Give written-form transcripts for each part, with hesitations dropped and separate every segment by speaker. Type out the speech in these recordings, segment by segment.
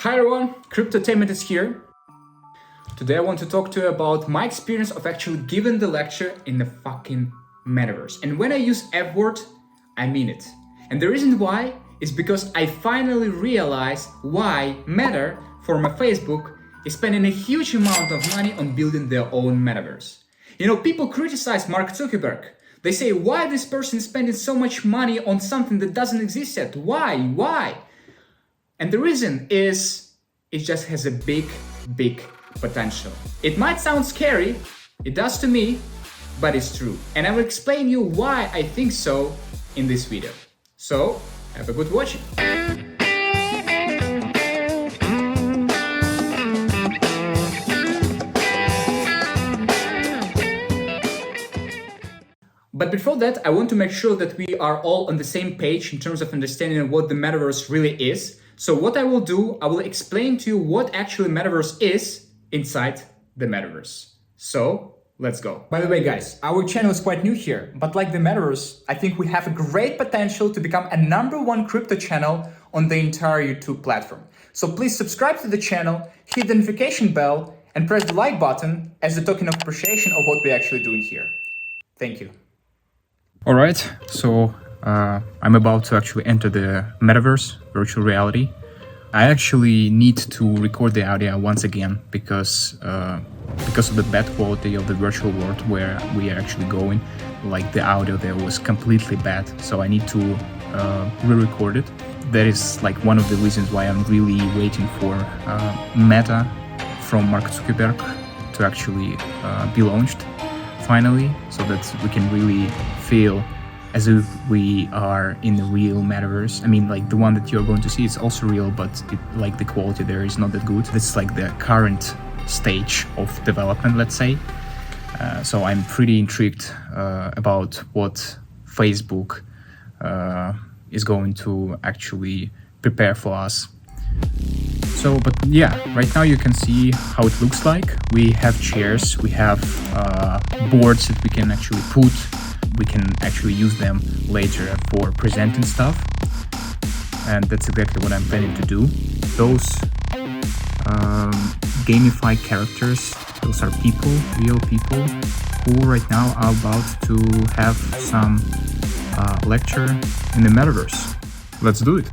Speaker 1: Hi everyone, Cryptotainment is here. Today I want to talk to you about my experience of actually giving the lecture in the fucking metaverse. And when I use F word, I mean it. And the reason why is because I finally realized why Meta, former Facebook, is spending a huge amount of money on building their own metaverse. You know, people criticize Mark Zuckerberg. They say, why this person is spending so much money on something that doesn't exist yet? Why? And the reason is, it just has a big potential. It might sound scary, it does to me, but it's true. And I will explain you why I think so in this video. So, have a good watching. But before that, I want to make sure that we are all on the same page in terms of understanding what the metaverse really is. So what I will do, I will explain to you what actually metaverse is inside the metaverse. So let's go. By the way, guys, our channel is quite new here, but like the metaverse, I think we have a great potential to become a #1 crypto channel on the entire YouTube platform. So please subscribe to the channel, hit the notification bell, and press the like button as a token of appreciation of what we're actually doing here. Thank you. All right, so I'm about to actually enter the metaverse, virtual reality. I actually need to record the audio once again because of the bad quality of the virtual world where we are actually going. Like the audio there was completely bad, so I need to re-record it. That is like one of the reasons why I'm really waiting for Meta from Mark Zuckerberg to actually be launched finally, so that we can really feel as if we are in the real metaverse. I mean, like the one that you're going to see, it's also real, but like the quality there is not that good. This is like the current stage of development, let's say. So I'm pretty intrigued about what Facebook is going to actually prepare for us. So, but yeah, right now you can see how it looks like. We have chairs, we have boards that we can actually put. We can actually use them later for presenting stuff. And that's exactly what I'm planning to do. Those gamified characters, those are people, real people, who right now are about to have some lecture in the metaverse. Let's do it.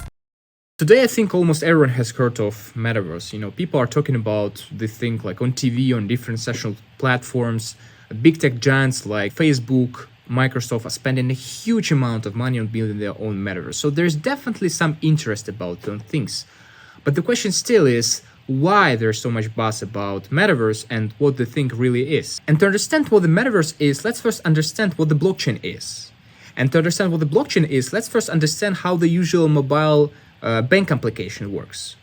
Speaker 1: Today, I think almost everyone has heard of Metaverse. You know, people are talking about this thing like on TV, on different social platforms. Big tech giants like Facebook, Microsoft are spending a huge amount of money on building their own metaverse. So there's definitely some interest about those things. But the question still is, why there's so much buzz about metaverse and what the thing really is? And to understand what the metaverse is, let's first understand what the blockchain is. And to understand what the blockchain is, let's first understand how the usual mobile bank application works.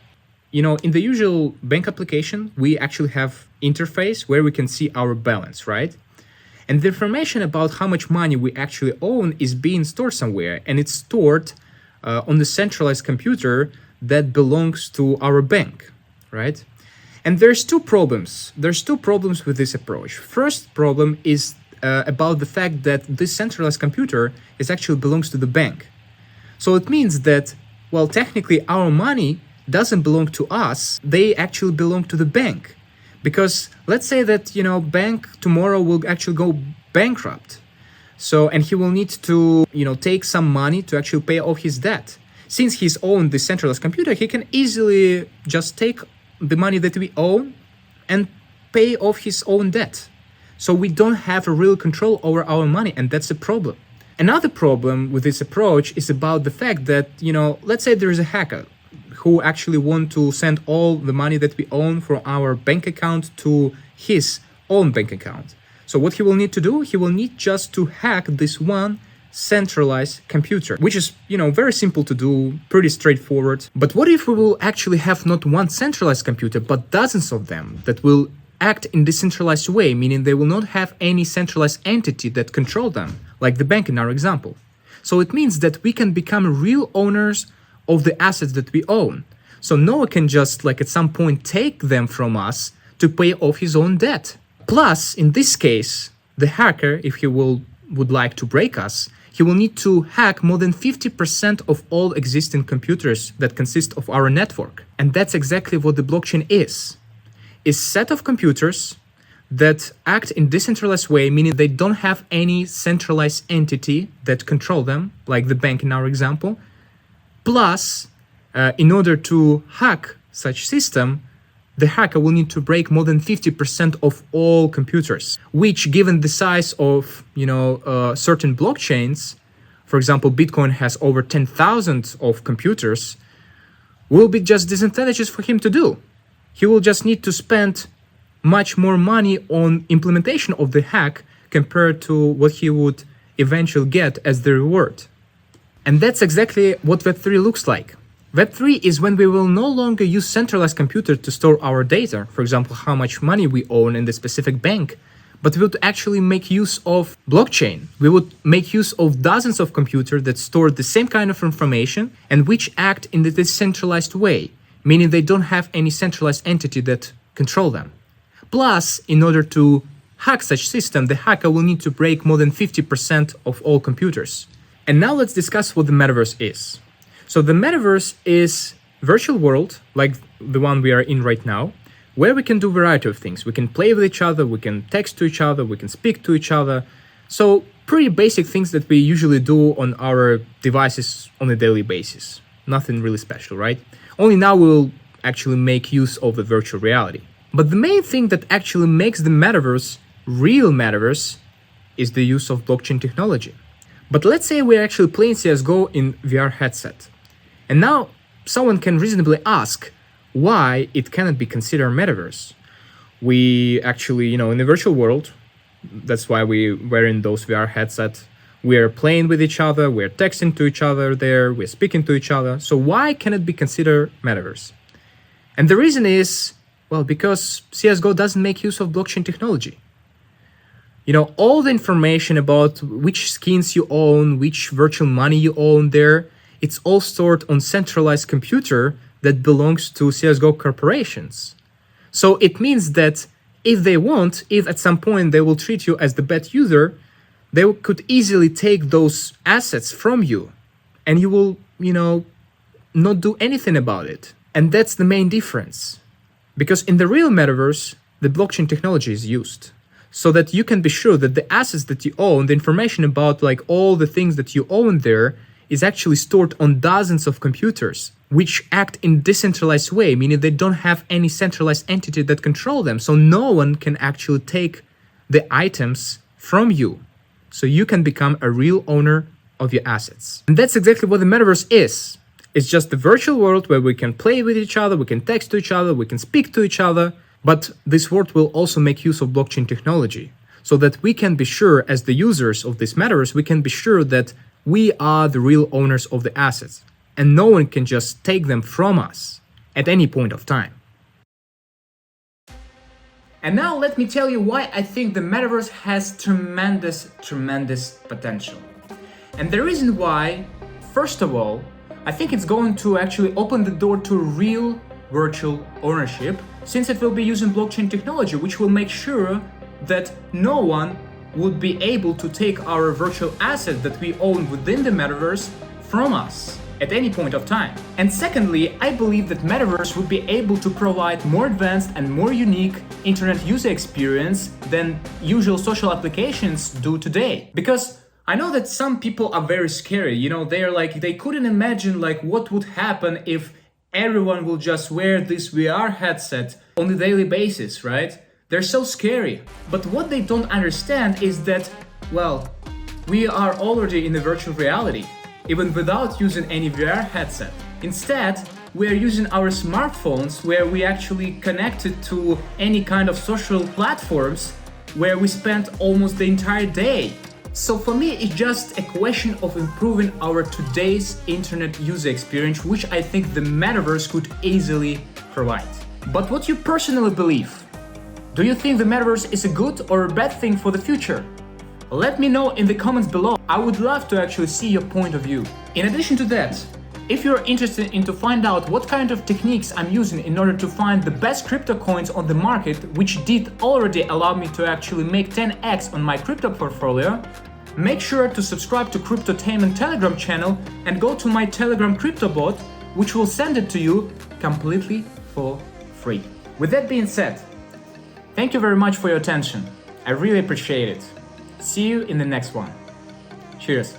Speaker 1: You know, in the usual bank application, we actually have interface where we can see our balance, right? And the information about how much money we actually own is being stored somewhere, and it's stored on the centralized computer that belongs to our bank, right? And there's two problems. There's two problems with this approach. First problem is about the fact that this centralized computer is actually belongs to the bank. So it means that, well, technically our money doesn't belong to us, they actually belong to the bank. Because let's say that, you know, bank tomorrow will actually go bankrupt. So, and he will need to, you know, take some money to actually pay off his debt. Since he's owned the centralized computer, he can easily just take the money that we own and pay off his own debt. So we don't have a real control over our money, and that's a problem. Another problem with this approach is about the fact that, you know, let's say there is a hacker who actually want to send all the money that we own from our bank account to his own bank account. So what he will need to do, he will need just to hack this one centralized computer, which is, you know, very simple to do, pretty straightforward. But what if we will actually have not one centralized computer, but dozens of them that will act in decentralized way, meaning they will not have any centralized entity that control them, like the bank in our example. So it means that we can become real owners of the assets that we own. So no one can just like at some point take them from us to pay off his own debt. Plus, in this case, the hacker, if he will would like to break us, he will need to hack more than 50% of all existing computers that consist of our network. And that's exactly what the blockchain is. Is set of computers that act in decentralized way, meaning they don't have any centralized entity that control them, like the bank in our example. Plus, in order to hack such system, the hacker will need to break more than 50% of all computers, which, given the size of certain blockchains, for example, Bitcoin has over 10,000 of computers, will be just disadvantageous for him to do. He will just need to spend much more money on implementation of the hack compared to what he would eventually get as the reward. And that's exactly what Web3 looks like. Web3 is when we will no longer use centralized computer to store our data, for example, how much money we own in the specific bank, but we would actually make use of blockchain. We would make use of dozens of computers that store the same kind of information and which act in the decentralized way, meaning they don't have any centralized entity that control them. Plus, in order to hack such system, the hacker will need to break more than 50% of all computers. And now let's discuss what the Metaverse is. So the Metaverse is virtual world, like the one we are in right now, where we can do a variety of things. We can play with each other, we can text to each other, we can speak to each other. So pretty basic things that we usually do on our devices on a daily basis. Nothing really special, right? Only now we'll actually make use of the virtual reality. But the main thing that actually makes the Metaverse real Metaverse is the use of blockchain technology. But let's say we're actually playing CSGO in VR headset. And now someone can reasonably ask why it cannot be considered Metaverse. We actually, in the virtual world, that's why we're wearing those VR headsets. We're playing with each other, we're texting to each other there, we're speaking to each other. So why can it be considered Metaverse? And the reason is, because CSGO doesn't make use of blockchain technology. All the information about which skins you own, which virtual money you own there, it's all stored on centralized computer that belongs to CSGO corporations. So it means that if at some point they will treat you as the bad user, they could easily take those assets from you and you will, not do anything about it. And that's the main difference. Because in the real Metaverse, the blockchain technology is used so that you can be sure that the assets that you own, the information about all the things that you own there, is actually stored on dozens of computers, which act in decentralized way, meaning they don't have any centralized entity that control them. So no one can actually take the items from you. So you can become a real owner of your assets. And that's exactly what the Metaverse is. It's just the virtual world where we can play with each other, we can text to each other, we can speak to each other. But this world will also make use of blockchain technology so that we can be sure, as the users of this Metaverse, we can be sure that we are the real owners of the assets and no one can just take them from us at any point of time. And now let me tell you why I think the Metaverse has tremendous potential. And the reason why, first of all, I think it's going to actually open the door to real virtual ownership, since it will be using blockchain technology, which will make sure that no one would be able to take our virtual asset that we own within the Metaverse from us at any point of time. And secondly, I believe that Metaverse would be able to provide more advanced and more unique internet user experience than usual social applications do today. Because I know that some people are very scary, they couldn't imagine what would happen if everyone will just wear this VR headset on a daily basis, right? They're so scary. But what they don't understand is that, we are already in a virtual reality, even without using any VR headset. Instead, we are using our smartphones where we actually connected to any kind of social platforms where we spend almost the entire day. So for me, it's just a question of improving our today's internet user experience, which I think the Metaverse could easily provide. But what you personally believe? Do you think the Metaverse is a good or a bad thing for the future? Let me know in the comments below. I would love to actually see your point of view. In addition to that, if you're interested in to find out what kind of techniques I'm using in order to find the best crypto coins on the market, which did already allow me to actually make 10x on my crypto portfolio,
Speaker 2: Make sure to subscribe to Cryptotainment Telegram channel and go to my Telegram crypto bot, which will send it to you completely for free. With that being said, thank you very much for your attention. I really appreciate it. See you in the next one. Cheers.